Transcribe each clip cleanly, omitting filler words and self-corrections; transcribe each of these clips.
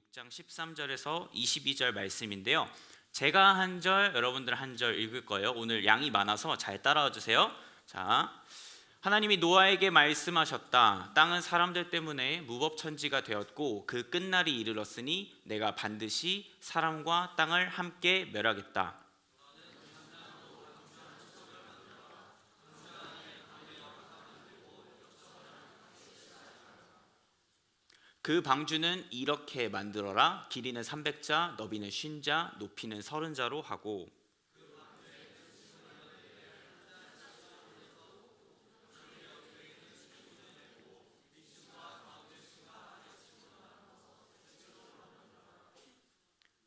6장 13절에서 22절 말씀인데요. 제가 한 절, 여러분들 한 절 읽을 거예요. 오늘 양이 많아서 잘 따라와 주세요. 자, 하나님이 노아에게 말씀하셨다. 땅은 사람들 때문에 무법천지가 되었고 그 끝날이 이르렀으니 내가 반드시 사람과 땅을 함께 멸하겠다. 그 방주는 이렇게 만들어라. 길이는 300자, 너비는 50자, 높이는 30자로 하고.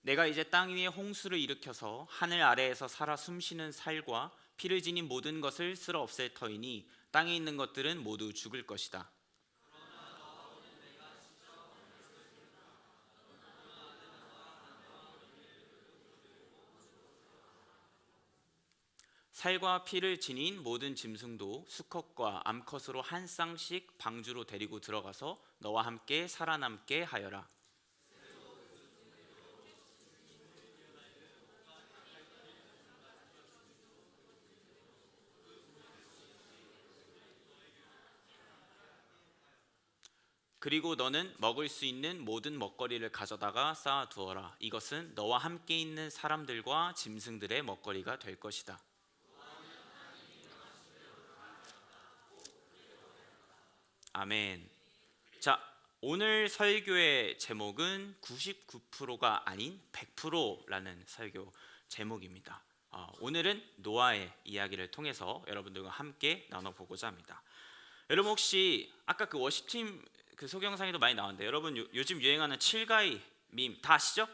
내가 이제 땅 위에 홍수를 일으켜서 하늘 아래에서 살아 숨쉬는 살과 피를 지닌 모든 것을 쓸어 없앨 터이니 땅에 있는 것들은 모두 죽을 것이다. 살과 피를 지닌 모든 짐승도 수컷과 암컷으로 한 쌍씩 방주로 데리고 들어가서 너와 함께 살아남게 하여라. 그리고 너는 먹을 수 있는 모든 먹거리를 가져다가 쌓아두어라. 이것은 너와 함께 있는 사람들과 짐승들의 먹거리가 될 것이다. 아멘. 자, 오늘 설교의 제목은 99%가 아닌 100%라는 설교 제목입니다. 오늘은 노아의 이야기를 통해서 여러분들과 함께 나눠보고자 합니다. 여러분 혹시 아까 그 워십팀 그 소개영상에도 많이 나왔는데 여러분 요즘 유행하는 칠가이 밈 다 아시죠?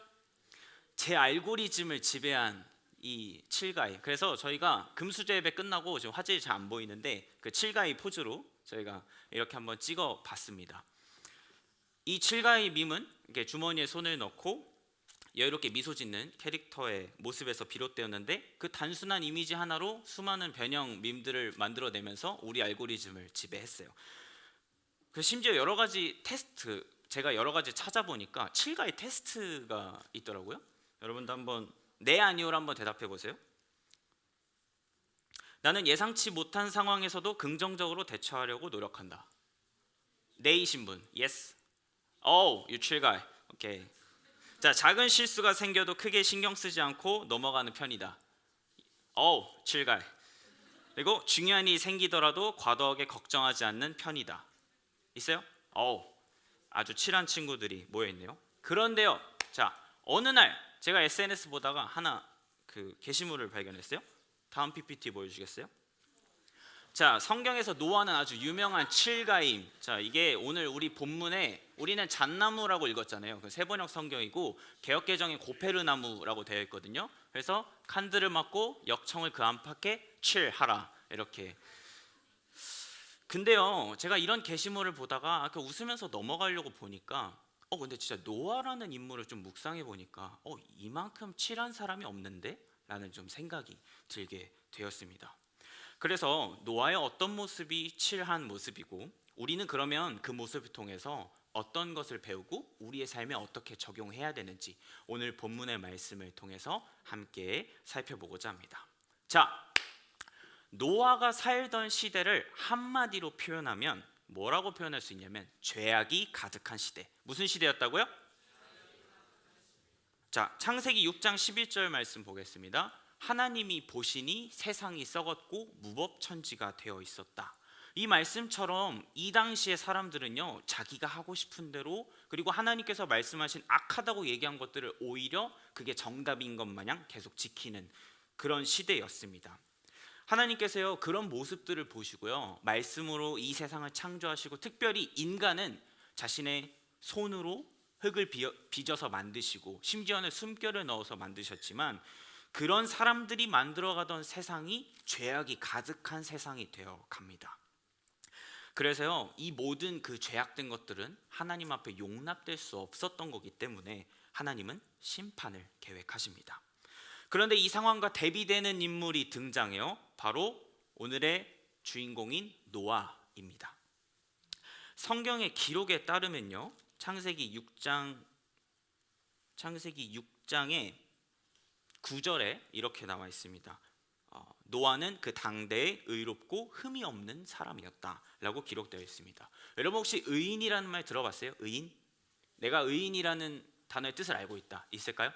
제 알고리즘을 지배한 이 칠가이. 그래서 저희가 금수저 예배 끝나고 지금 화질이 잘 안 보이는데 그 칠가이 포즈로 저희가 이렇게 한번 찍어 봤습니다. 이 칠가이 밈은 이렇게 주머니에 손을 넣고 여유롭게 미소 짓는 캐릭터의 모습에서 비롯되었는데 그 단순한 이미지 하나로 수많은 변형 밈들을 만들어내면서 우리 알고리즘을 지배했어요. 그 심지어 여러 가지 테스트, 제가 여러 가지 찾아보니까 7가지 테스트가 있더라고요. 여러분도 한번 네 아니오로 한번 대답해 보세요. 나는 예상치 못한 상황에서도 긍정적으로 대처하려고 노력한다. 네이신 분, yes. Oh, you 7가이. 오케이. 자, 작은 실수가 생겨도 크게 신경 쓰지 않고 넘어가는 편이다. Oh, 7가이. 그리고 중요한 일이 생기더라도 과도하게 걱정하지 않는 편이다. 있어요? 아주 칠한 친구들이 모여있네요. 그런데요, 자, 어느 날 제가 SNS 보다가 하나 그 게시물을 발견했어요. 다음 PPT 보여주시겠어요? 자, 성경에서 노아는 아주 유명한 칠가임. 자, 이게 오늘 우리 본문에 우리는 잣나무라고 읽었잖아요. 그 세번역 성경이고 개역개정에 고페르나무라고 되어 있거든요. 그래서 칸들을 맞고 역청을 그 안팎에 칠하라 이렇게. 근데요, 제가 이런 게시물을 보다가 아까 웃으면서 넘어가려고 보니까 근데 진짜 노아라는 인물을 좀 묵상해 보니까 이만큼 칠한 사람이 없는데? 라는 좀 생각이 들게 되었습니다. 그래서 노아의 어떤 모습이 칠한 모습이고 우리는 그러면 그 모습을 통해서 어떤 것을 배우고 우리의 삶에 어떻게 적용해야 되는지 오늘 본문의 말씀을 통해서 함께 살펴보고자 합니다. 자, 노아가 살던 시대를 한마디로 표현하면 뭐라고 표현할 수 있냐면 죄악이 가득한 시대. 무슨 시대였다고요? 자, 창세기 6장 11절 말씀 보겠습니다. 하나님이 보시니 세상이 썩었고 무법천지가 되어 있었다. 이 말씀처럼 이 당시의 사람들은요, 자기가 하고 싶은 대로 그리고 하나님께서 말씀하신 악하다고 얘기한 것들을 오히려 그게 정답인 것 마냥 계속 지키는 그런 시대였습니다. 하나님께서요, 그런 모습들을 보시고요, 말씀으로 이 세상을 창조하시고 특별히 인간은 자신의 손으로 흙을 빚어서 만드시고 심지어는 숨결을 넣어서 만드셨지만 그런 사람들이 만들어가던 세상이 죄악이 가득한 세상이 되어 갑니다. 그래서요, 이 모든 그 죄악된 것들은 하나님 앞에 용납될 수 없었던 거기 때문에 하나님은 심판을 계획하십니다. 그런데 이 상황과 대비되는 인물이 등장해요. 바로 오늘의 주인공인 노아입니다. 성경의 기록에 따르면요, 창세기 6장 창세기 6장의 9절에 이렇게 나와 있습니다. 노아는 그 당대에 의롭고 흠이 없는 사람이었다라고 기록되어 있습니다. 여러분 혹시 의인이라는 말 들어봤어요? 의인? 내가 의인이라는 단어의 뜻을 알고 있을까요?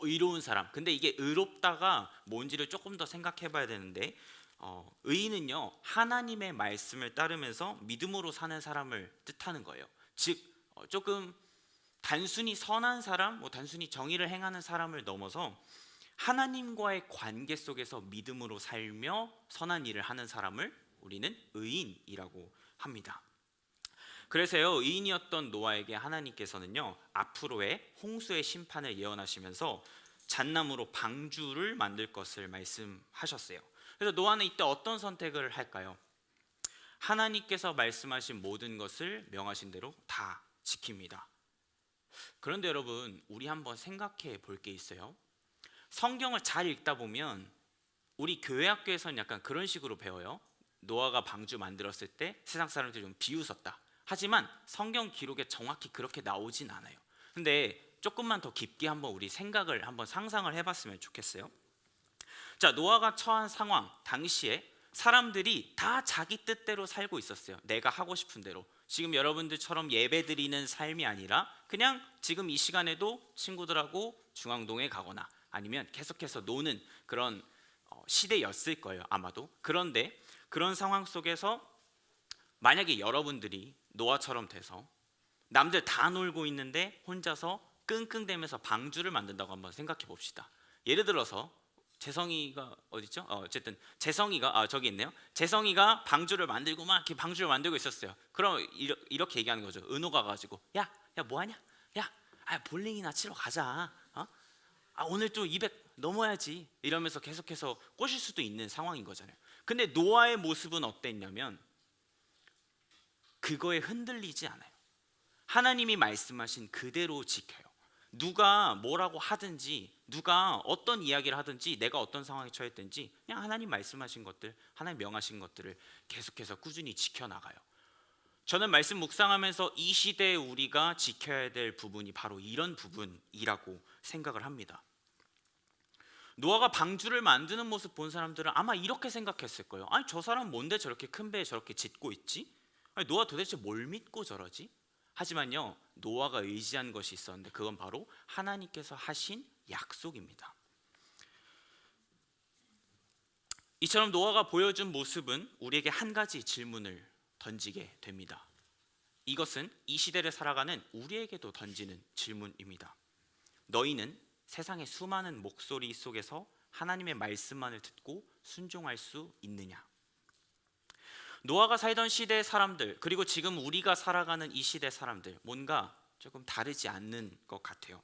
의로운 사람. 근데 이게 의롭다가 뭔지를 조금 더 생각해 봐야 되는데 의인은요 하나님의 말씀을 따르면서 믿음으로 사는 사람을 뜻하는 거예요. 즉 조금 단순히 선한 사람, 단순히 정의를 행하는 사람을 넘어서 하나님과의 관계 속에서 믿음으로 살며 선한 일을 하는 사람을 우리는 의인이라고 합니다. 그래서요 의인이었던 노아에게 하나님께서는요 앞으로의 홍수의 심판을 예언하시면서 잣나무로 방주를 만들 것을 말씀하셨어요. 그래서 노아는 이때 어떤 선택을 할까요? 하나님께서 말씀하신 모든 것을 명하신 대로 다 지킵니다. 그런데 여러분 우리 한번 생각해 볼 게 있어요. 성경을 잘 읽다 보면 우리 교회 학교에서는 약간 그런 식으로 배워요. 노아가 방주 만들었을 때 세상 사람들이 좀 비웃었다. 하지만 성경 기록에 정확히 그렇게 나오진 않아요. 근데 조금만 더 깊게 한번 우리 생각을 한번 상상을 해봤으면 좋겠어요. 자, 노아가 처한 상황 당시에 사람들이 다 자기 뜻대로 살고 있었어요. 내가 하고 싶은 대로. 지금 여러분들처럼 예배드리는 삶이 아니라 그냥 지금 이 시간에도 친구들하고 중앙동에 가거나 아니면 계속해서 노는 그런 시대였을 거예요 아마도. 그런데 그런 상황 속에서 만약에 여러분들이 노아처럼 돼서 남들 다 놀고 있는데 혼자서 끙끙대면서 방주를 만든다고 한번 생각해 봅시다. 예를 들어서 재성이가 어딨죠? 어쨌든 재성이가 저기 있네요. 재성이가 방주를 만들고 막 이렇게 방주를 만들고 있었어요. 그럼 이렇게 얘기하는 거죠. 은호가 가지고 야 뭐하냐? 볼링이나 치러 가자. 오늘 또 200 넘어야지 이러면서 계속해서 꼬실 수도 있는 상황인 거잖아요. 근데 노아의 모습은 어땠냐면 그거에 흔들리지 않아요. 하나님이 말씀하신 그대로 지켜요. 누가 뭐라고 하든지 누가 어떤 이야기를 하든지 내가 어떤 상황에 처했든지 그냥 하나님 말씀하신 것들, 하나님 명하신 것들을 계속해서 꾸준히 지켜나가요. 저는 말씀 묵상하면서 이 시대에 우리가 지켜야 될 부분이 바로 이런 부분이라고 생각을 합니다. 노아가 방주를 만드는 모습 본 사람들은 아마 이렇게 생각했을 거예요. 아니 저 사람 뭔데 저렇게 큰 배 저렇게 짓고 있지? 아니 노아 도대체 뭘 믿고 저러지? 하지만요 노아가 의지한 것이 있었는데 그건 바로 하나님께서 하신 약속입니다. 이처럼 노아가 보여준 모습은 우리에게 한 가지 질문을 던지게 됩니다. 이것은 이 시대를 살아가는 우리에게도 던지는 질문입니다. 너희는 세상의 수많은 목소리 속에서 하나님의 말씀만을 듣고 순종할 수 있느냐? 노아가 살던 시대의 사람들 그리고 지금 우리가 살아가는 이 시대 사람들 뭔가 조금 다르지 않는 것 같아요.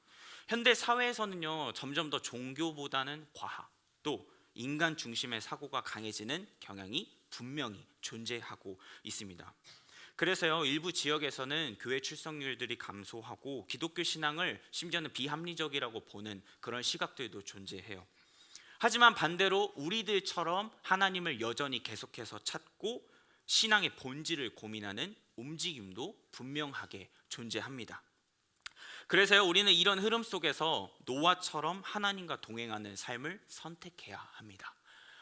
현대 사회에서는요 점점 더 종교보다는 과학 또 인간 중심의 사고가 강해지는 경향이 분명히 존재하고 있습니다. 그래서요 일부 지역에서는 교회 출석률들이 감소하고 기독교 신앙을 심지어는 비합리적이라고 보는 그런 시각들도 존재해요. 하지만 반대로 우리들처럼 하나님을 여전히 계속해서 찾고 신앙의 본질을 고민하는 움직임도 분명하게 존재합니다. 그래서요 우리는 이런 흐름 속에서 노아처럼 하나님과 동행하는 삶을 선택해야 합니다.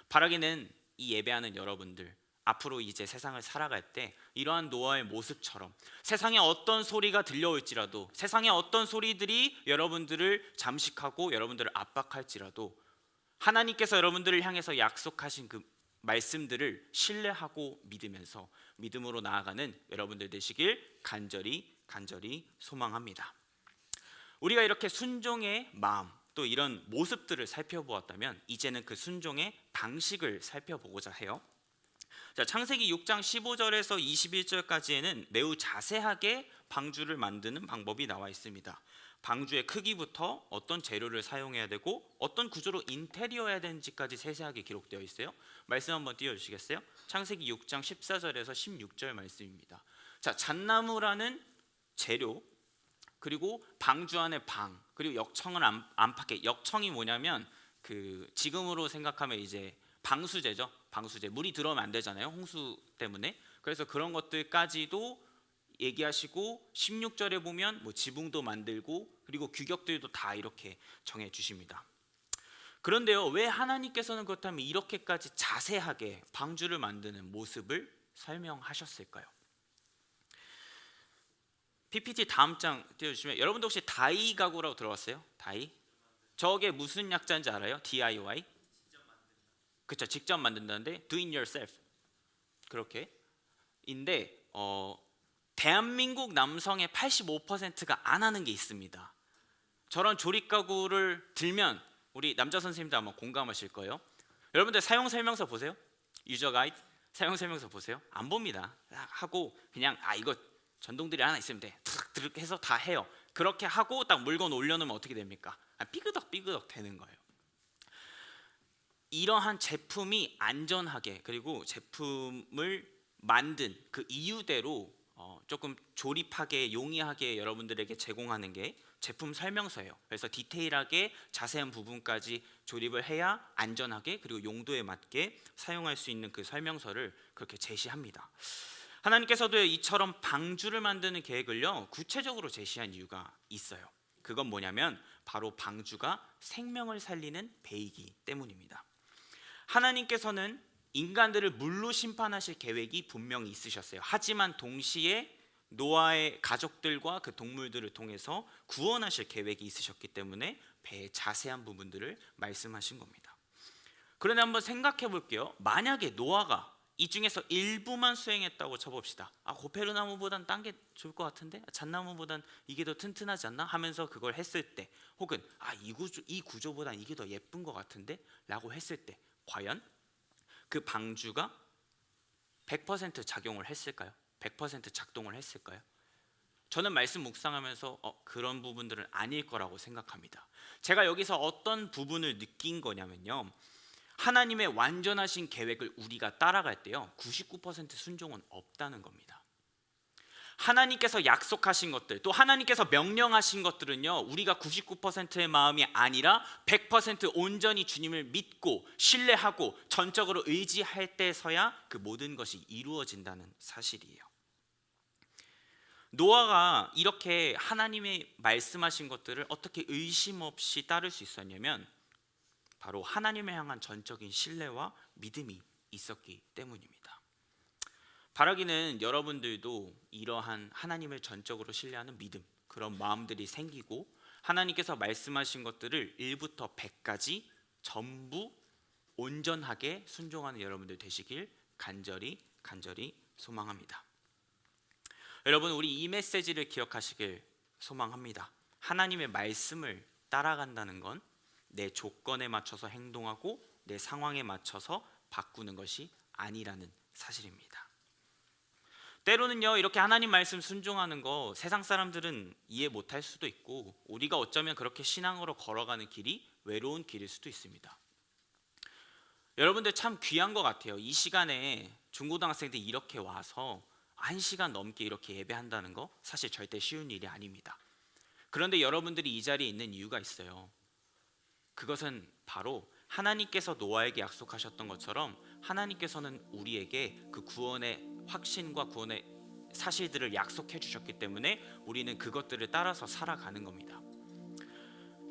바라기는 이 예배하는 여러분들 앞으로 이제 세상을 살아갈 때 이러한 노아의 모습처럼 세상에 어떤 소리가 들려올지라도 세상에 어떤 소리들이 여러분들을 잠식하고 여러분들을 압박할지라도 하나님께서 여러분들을 향해서 약속하신 그 말씀들을 신뢰하고 믿으면서 믿음으로 나아가는 여러분들 되시길 간절히 소망합니다. 우리가 이렇게 순종의 마음 또 이런 모습들을 살펴보았다면 이제는 그 순종의 방식을 살펴보고자 해요. 자, 창세기 6장 15절에서 21절까지에는 매우 자세하게 방주를 만드는 방법이 나와 있습니다. 방주의 크기부터 어떤 재료를 사용해야 되고 어떤 구조로 인테리어해야 되는지까지 세세하게 기록되어 있어요. 말씀 한번 띄워주시겠어요? 창세기 6장 14절에서 16절 말씀입니다. 자, 잣나무라는 재료 그리고 방주 안에 방 그리고 역청을 안팎에 역청이 뭐냐면 그 지금으로 생각하면 이제 방수제죠. 방수제 물이 들어오면 안 되잖아요. 홍수 때문에. 그래서 그런 것들까지도 얘기하시고 16절에 보면 뭐 지붕도 만들고 그리고 규격들도 다 이렇게 정해 주십니다. 그런데요, 왜 하나님께서는 그렇다면 이렇게까지 자세하게 방주를 만드는 모습을 설명하셨을까요? PPT 다음 장 띄워주시면, 여러분도 혹시 다이 가구라고 들어봤어요? 다이? 저게 무슨 약자인지 알아요? DIY? 그쵸, 직접 만든다는데 do it yourself 그렇게 인데 대한민국 남성의 85%가 안 하는 게 있습니다. 저런 조립 가구를 들면 우리 남자 선생님도 아마 공감하실 거예요. 여러분들 사용 설명서 보세요. 유저 가이드 사용 설명서 보세요. 안 봅니다. 하고 그냥 이거 전동들이 하나 있으면 돼. 탁 해서 다 해요. 그렇게 하고 딱 물건 올려놓으면 어떻게 됩니까? 삐그덕 되는 거예요. 이러한 제품이 안전하게, 그리고 제품을 만든 그 이유대로 조금 조립하게 용이하게 여러분들에게 제공하는 게 제품 설명서예요. 그래서 디테일하게 자세한 부분까지 조립을 해야 안전하게 그리고 용도에 맞게 사용할 수 있는 그 설명서를 그렇게 제시합니다. 하나님께서도 이처럼 방주를 만드는 계획을요 구체적으로 제시한 이유가 있어요. 그건 뭐냐면 바로 방주가 생명을 살리는 배이기 때문입니다. 하나님께서는 인간들을 물로 심판하실 계획이 분명히 있으셨어요. 하지만 동시에 노아의 가족들과 그 동물들을 통해서 구원하실 계획이 있으셨기 때문에 배의 자세한 부분들을 말씀하신 겁니다. 그런데 한번 생각해 볼게요. 만약에 노아가 이 중에서 일부만 수행했다고 쳐봅시다. 고페르나무보단 딴 게 좋을 것 같은데, 잣나무보단 이게 더 튼튼하지 않나 하면서 그걸 했을 때, 혹은 이 구조보단 이게 더 예쁜 것 같은데 라고 했을 때, 과연 그 방주가 100% 작용을 했을까요? 100% 작동을 했을까요? 저는 말씀 묵상하면서 그런 부분들은 아닐 거라고 생각합니다. 제가 여기서 어떤 부분을 느낀 거냐면요, 하나님의 완전하신 계획을 우리가 따라갈 때요 99% 순종은 없다는 겁니다. 하나님께서 약속하신 것들, 또 하나님께서 명령하신 것들은요 우리가 99%의 마음이 아니라 100% 온전히 주님을 믿고 신뢰하고 전적으로 의지할 때서야 그 모든 것이 이루어진다는 사실이에요. 노아가 이렇게 하나님의 말씀하신 것들을 어떻게 의심 없이 따를 수 있었냐면 바로 하나님을 향한 전적인 신뢰와 믿음이 있었기 때문입니다. 바라기는 여러분들도 이러한 하나님을 전적으로 신뢰하는 믿음, 그런 마음들이 생기고 하나님께서 말씀하신 것들을 1부터 100까지 전부 온전하게 순종하는 여러분들 되시길 간절히 소망합니다. 여러분, 우리 이 메시지를 기억하시길 소망합니다. 하나님의 말씀을 따라간다는 건 내 조건에 맞춰서 행동하고 내 상황에 맞춰서 바꾸는 것이 아니라는 사실입니다. 때로는요 이렇게 하나님 말씀 순종하는 거 세상 사람들은 이해 못할 수도 있고, 우리가 어쩌면 그렇게 신앙으로 걸어가는 길이 외로운 길일 수도 있습니다. 여러분들 참 귀한 것 같아요. 이 시간에 중고등학생들이 이렇게 와서 1시간 넘게 이렇게 예배한다는 거 사실 절대 쉬운 일이 아닙니다. 그런데 여러분들이 이 자리에 있는 이유가 있어요. 그것은 바로 하나님께서 노아에게 약속하셨던 것처럼 하나님께서는 우리에게 그 구원의 확신과 구원의 사실들을 약속해 주셨기 때문에 우리는 그것들을 따라서 살아가는 겁니다.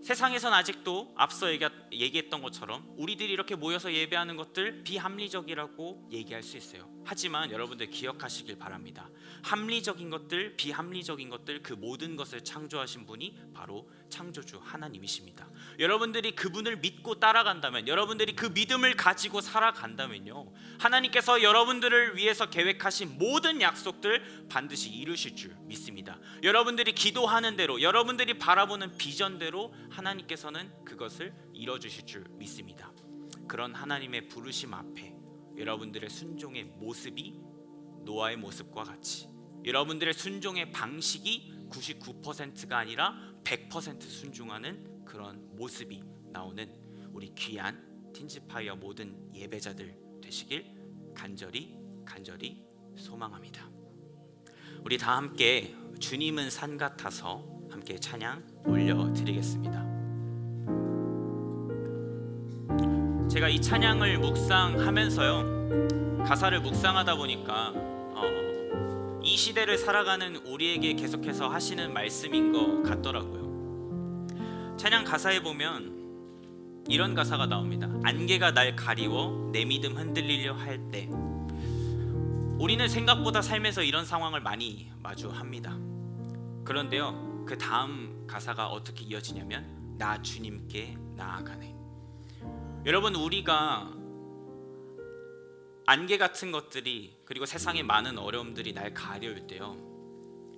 세상에선 아직도 앞서 얘기했던 것처럼 우리들이 이렇게 모여서 예배하는 것들 비합리적이라고 얘기할 수 있어요. 하지만 여러분들 기억하시길 바랍니다. 합리적인 것들, 비합리적인 것들, 그 모든 것을 창조하신 분이 바로 창조주 하나님이십니다. 여러분들이 그분을 믿고 따라간다면, 여러분들이 그 믿음을 가지고 살아간다면요 하나님께서 여러분들을 위해서 계획하신 모든 약속들 반드시 이루실 줄 믿습니다. 여러분들이 기도하는 대로, 여러분들이 바라보는 비전대로 하나님께서는 그것을 이뤄주실 줄 믿습니다. 그런 하나님의 부르심 앞에 여러분들의 순종의 모습이 노아의 모습과 같이, 여러분들의 순종의 방식이 99%가 아니라 100% 순종하는 그런 모습이 나오는 우리 귀한 틴즈파이어 모든 예배자들 되시길 간절히 소망합니다. 우리 다 함께 주님은 산 같아서 함께 찬양 올려드리겠습니다. 제가 이 찬양을 묵상하면서요 가사를 묵상하다 보니까 이 이 시대를 살아가는 우리에게 계속해서 하시는 말씀인 것 같더라고요. 찬양 가사에 보면 이런 가사가 나옵니다. 안개가 날 가리워 내 믿음 흔들리려 할 때. 우리는 생각보다 삶에서 이런 상황을 많이 마주합니다. 그런데요, 그 다음 가사가 어떻게 이어지냐면 나 주님께 나아가네. 여러분, 우리가 안개 같은 것들이, 그리고 세상의 많은 어려움들이 날 가려울 때요,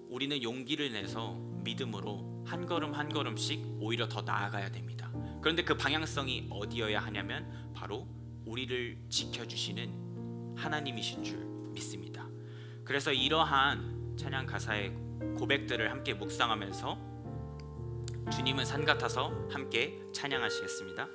우리는 용기를 내서 믿음으로 한 걸음 한 걸음씩 오히려 더 나아가야 됩니다. 그런데 그 방향성이 어디여야 하냐면 바로 우리를 지켜주시는 하나님이신 줄 믿습니다. 그래서 이러한 찬양 가사의 고백들을 함께 묵상하면서 주님은 산 같아서 함께 찬양하시겠습니다.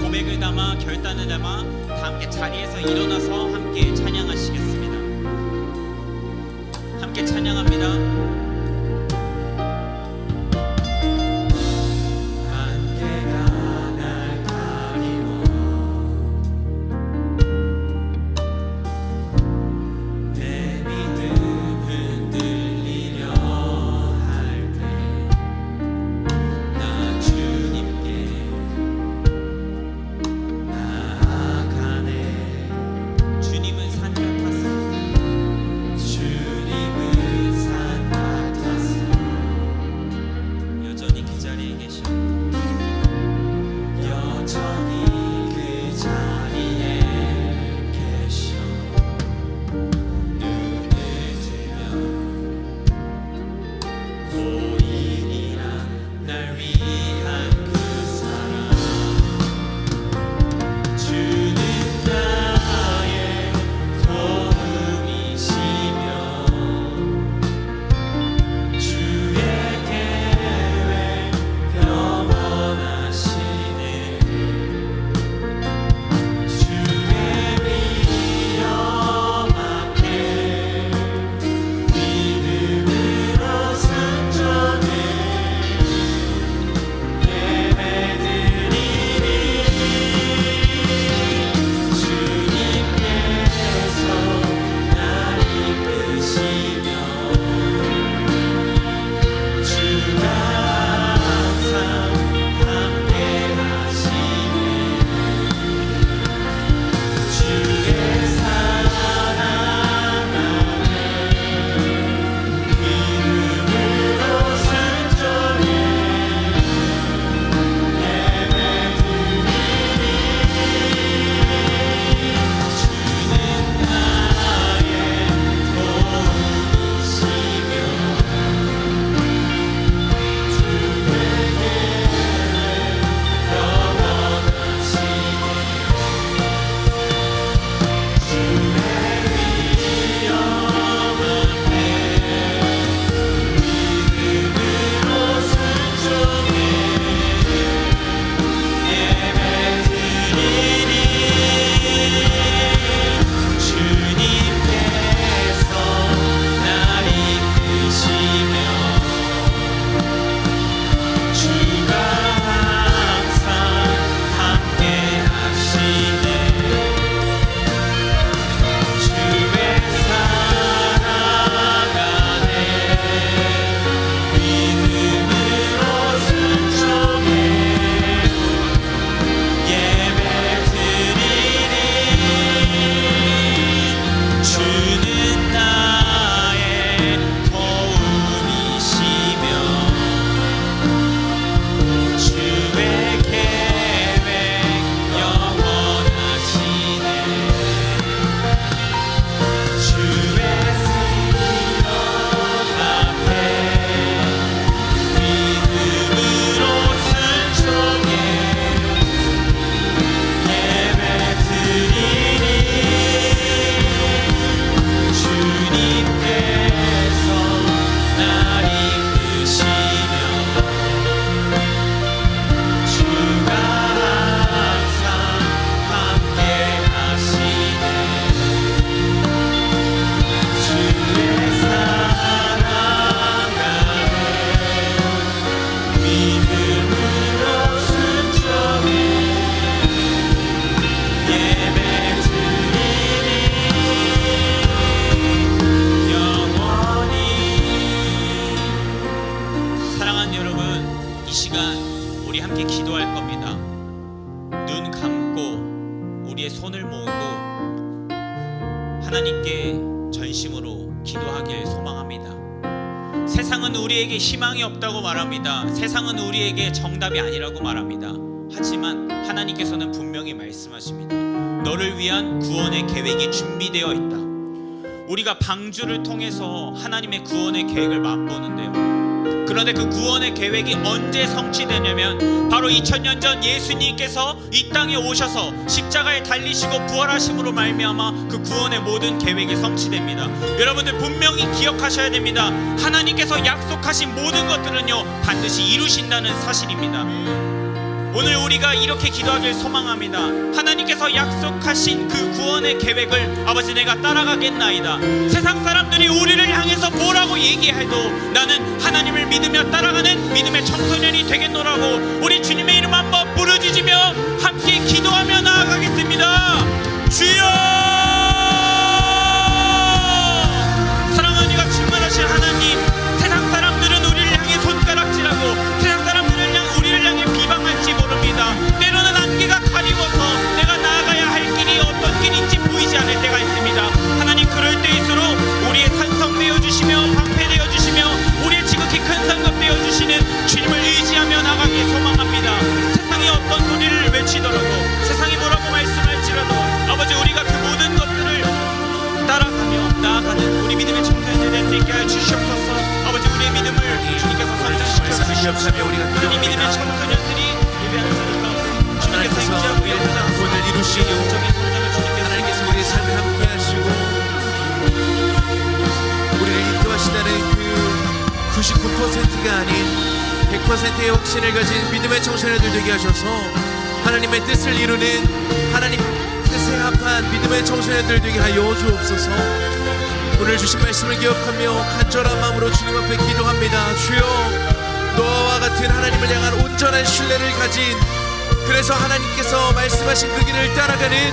고백을 담아 결단을 담아 다 함께 자리에서 일어나서 함께 찬양하시겠습니다. 함께 찬양합니다. 주님은 산 함께 기도할 겁니다. 눈 감고 우리의 손을 모으고 하나님께 전심으로 기도하길 소망합니다. 세상은 우리에게 희망이 없다고 말합니다. 세상은 우리에게 정답이 아니라고 말합니다. 하지만 하나님께서는 분명히 말씀하십니다. 너를 위한 구원의 계획이 준비되어 있다. 우리가 방주를 통해서 하나님의 구원의 계획을 맛보는데요, 그런데 그 구원의 계획이 언제 성취되냐면 바로 2000년 전 예수님께서 이 땅에 오셔서 십자가에 달리시고 부활하심으로 말미암아 그 구원의 모든 계획이 성취됩니다. 여러분들 분명히 기억하셔야 됩니다. 하나님께서 약속하신 모든 것들은요 반드시 이루신다는 사실입니다. 오늘 우리가 이렇게 기도하길 소망합니다. 하나님께서 약속하신 그 구원의 계획을 아버지 내가 따라가겠나이다. 세상 사람들이 우리를 향해서 뭐라고 얘기해도 나는 하나님을 믿으며 따라가는 믿음의 청소년이 되겠노라고 우리 주님의 이름 한번 부르짖으며 함께 기도하며 나아가겠습니다. 주여! 사랑하는 이가 충만하신 하나님, 세상 사람들은 우리를 향해 손가락질하고 세상 사람들을 향해 우리를 향해 비방할지 모릅니다. 때로는 안개가 가리워서 내가 나아가야 할 길이 어떤 길인지 보이지 않을 때가 있습니다. 하나님, 그럴 때일수록 우리의 산성 되어주시며 방패 되어주시며 우리의 지극히 큰 상급 되어주시는 주님을 의지하며 나가기 소망합니다. 세상이 어떤 소리를 외치더라도 세상이 뭐라고 말씀할지라도 아버지 우리가 그 모든 것들을 따라가며 나아가는 우리 믿음의 청소년들 될 수 있게 하여 주시옵소서. 아버지 우리의 믿음을 주님께서 성장시켜 주시옵소서. 우리 믿음의 청소년들이 예배하는 자리 가운데 주님께서 행하고 영원한 구원을 이루시고 영적인 성장을 주님께서 하나님께서 우리의 삶을 함께 하시고 우리를 인도하시다는 그 99%가 아닌 100%의 확신을 가진 믿음의 청소년들 되게 하셔서 하나님의 뜻을 이루는 하나님 뜻에 합한 믿음의 청소년들 되게 하여 주옵소서. 오늘 주신 말씀을 기억하며 간절한 마음으로 주님 앞에 기도합니다. 주여, 너와 같은 하나님을 향한 온전한 신뢰를 가진, 그래서 하나님께서 말씀하신 그 길을 따라가는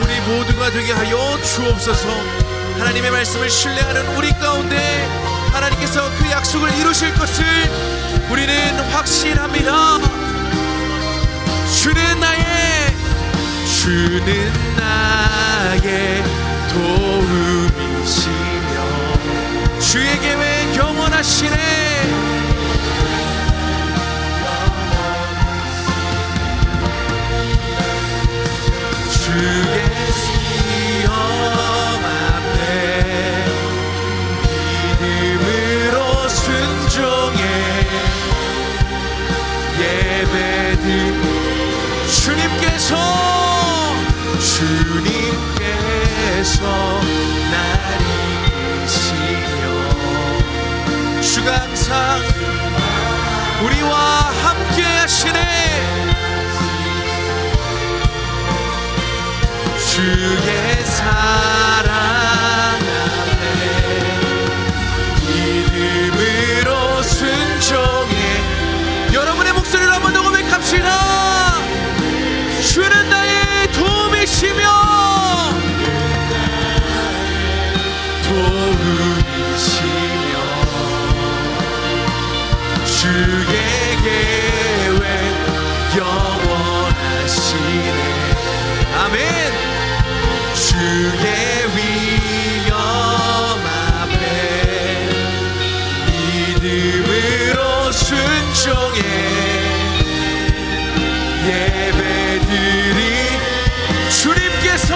우리 모두가 되게 하여 주옵소서. 하나님의 말씀을 신뢰하는 우리 가운데 하나님께서 그 약속을 이루실 것을 우리는 확신합니다. 주는 나의 도움이시며 주의 계획 영원하시네. 주의 시험 앞에 믿음으로 순종해 예배드리 주님께서 날 이끄시며 주가 항상 우리와 함께 하시네. 주의 사랑 앞에 믿음으로 순종해. 여러분의 목소리를 한번 더 고백합시다. 주는 나의 도움이시며 주의 계획 영원하시네. 아멘. 주의 위엄 앞에 믿음으로 순종해 예배드리 주님께서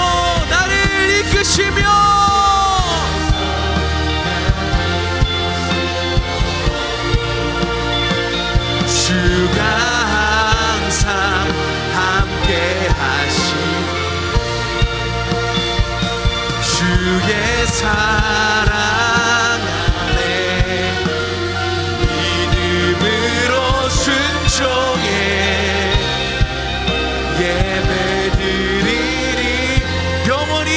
나를 이끄시며 주가 항상 함께 하시니 주의 사랑 안에 믿음으로 순종해 예배드리리 영원히.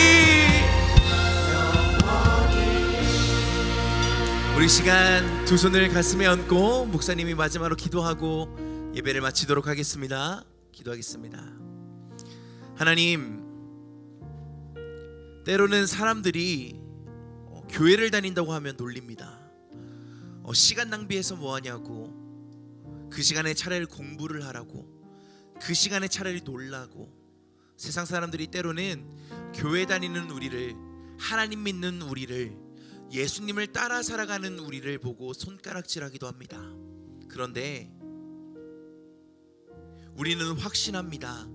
우리 시간 두 손을 가슴에 얹고 목사님이 마지막으로 기도하고 예배를 마치도록 하겠습니다. 기도하겠습니다. 하나님, 때로는 사람들이 교회를 다닌다고 하면 놀립니다. 시간 낭비해서 뭐하냐고, 그 시간에 차라리 공부를 하라고, 그 시간에 차라리 놀라고, 세상 사람들이 때로는 교회 다니는 우리를, 하나님 믿는 우리를, 예수님을 따라 살아가는 우리를 보고 손가락질하기도 합니다. 그런데 우리는 확신합니다.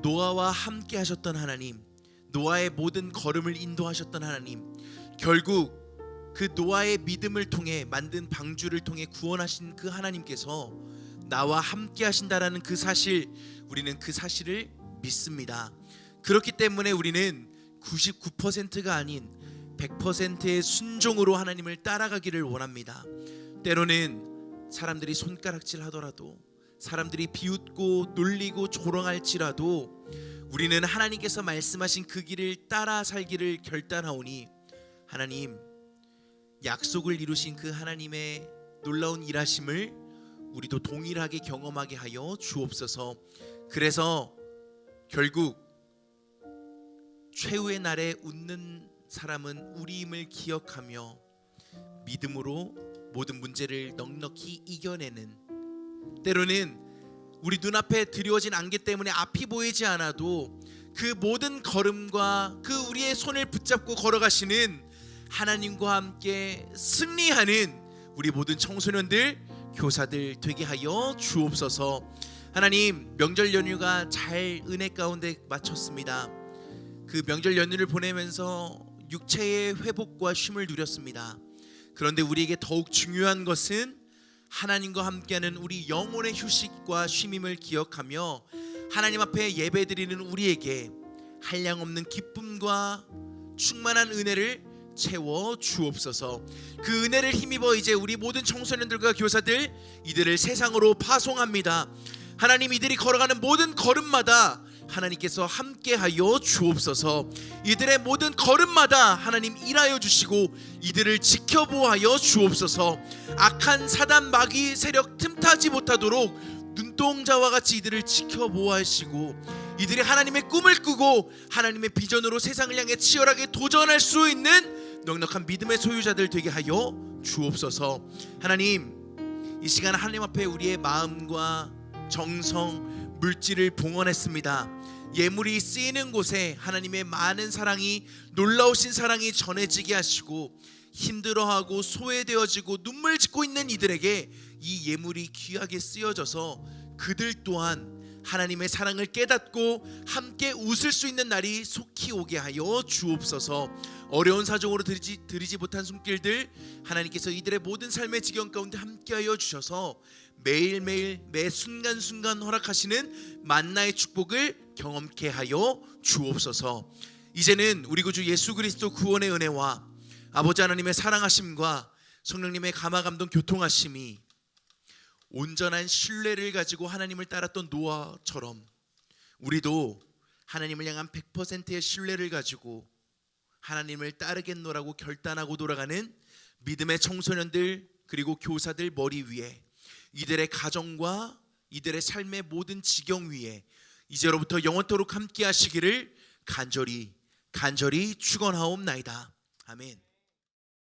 노아와 함께 하셨던 하나님, 노아의 모든 걸음을 인도하셨던 하나님, 결국 그 노아의 믿음을 통해 만든 방주를 통해 구원하신 그 하나님께서 나와 함께 하신다라는 그 사실, 우리는 그 사실을 믿습니다. 그렇기 때문에 우리는 99%가 아닌 100%의 순종으로 하나님을 따라가기를 원합니다. 때로는 사람들이 손가락질 하더라도, 사람들이 비웃고 놀리고 조롱할지라도 우리는 하나님께서 말씀하신 그 길을 따라 살기를 결단하오니, 하나님, 약속을 이루신 그 하나님의 놀라운 일하심을 우리도 동일하게 경험하게 하여 주옵소서. 그래서 결국 최후의 날에 웃는 사람은 우리임을 기억하며 믿음으로 모든 문제를 넉넉히 이겨내는, 때로는 우리 눈앞에 드리워진 안개 때문에 앞이 보이지 않아도 그 모든 걸음과 그 우리의 손을 붙잡고 걸어가시는 하나님과 함께 승리하는 우리 모든 청소년들, 교사들 되게 하여 주옵소서. 하나님, 명절 연휴가 잘 은혜 가운데 마쳤습니다. 그 명절 연휴를 보내면서 육체의 회복과 쉼을 누렸습니다. 그런데 우리에게 더욱 중요한 것은 하나님과 함께하는 우리 영혼의 휴식과 쉼임을 기억하며 하나님 앞에 예배드리는 우리에게 한량없는 기쁨과 충만한 은혜를 채워 주옵소서. 그 은혜를 힘입어 이제 우리 모든 청소년들과 교사들, 이들을 세상으로 파송합니다. 하나님, 이들이 걸어가는 모든 걸음마다 하나님께서 함께하여 주옵소서. 이들의 모든 걸음마다 하나님 일하여 주시고 이들을 지켜보아여 주옵소서. 악한 사단 마귀 세력 틈타지 못하도록 눈동자와 같이 이들을 지켜보아시고, 이들이 하나님의 꿈을 꾸고 하나님의 비전으로 세상을 향해 치열하게 도전할 수 있는 넉넉한 믿음의 소유자들 되게 하여 주옵소서. 하나님, 이 시간 하나님 앞에 우리의 마음과 정성, 물질을 봉헌했습니다. 예물이 쓰이는 곳에 하나님의 많은 사랑이, 놀라우신 사랑이 전해지게 하시고, 힘들어하고 소외되어지고 눈물 짓고 있는 이들에게 이 예물이 귀하게 쓰여져서 그들 또한 하나님의 사랑을 깨닫고 함께 웃을 수 있는 날이 속히 오게 하여 주옵소서. 어려운 사정으로 드리지 못한 손길들, 하나님께서 이들의 모든 삶의 지경 가운데 함께하여 주셔서 매일매일 매 순간순간 허락하시는 만나의 축복을 경험케 하여 주옵소서. 이제는 우리 구주 예수 그리스도 구원의 은혜와 아버지 하나님의 사랑하심과 성령님의 감화감동 교통하심이 온전한 신뢰를 가지고 하나님을 따랐던 노아처럼 우리도 하나님을 향한 100%의 신뢰를 가지고 하나님을 따르겠노라고 결단하고 돌아가는 믿음의 청소년들, 그리고 교사들 머리 위에, 이들의 가정과 이들의 삶의 모든 지경 위에 이제로부터 영원토록 함께 하시기를 간절히 축원하옵나이다. 아멘.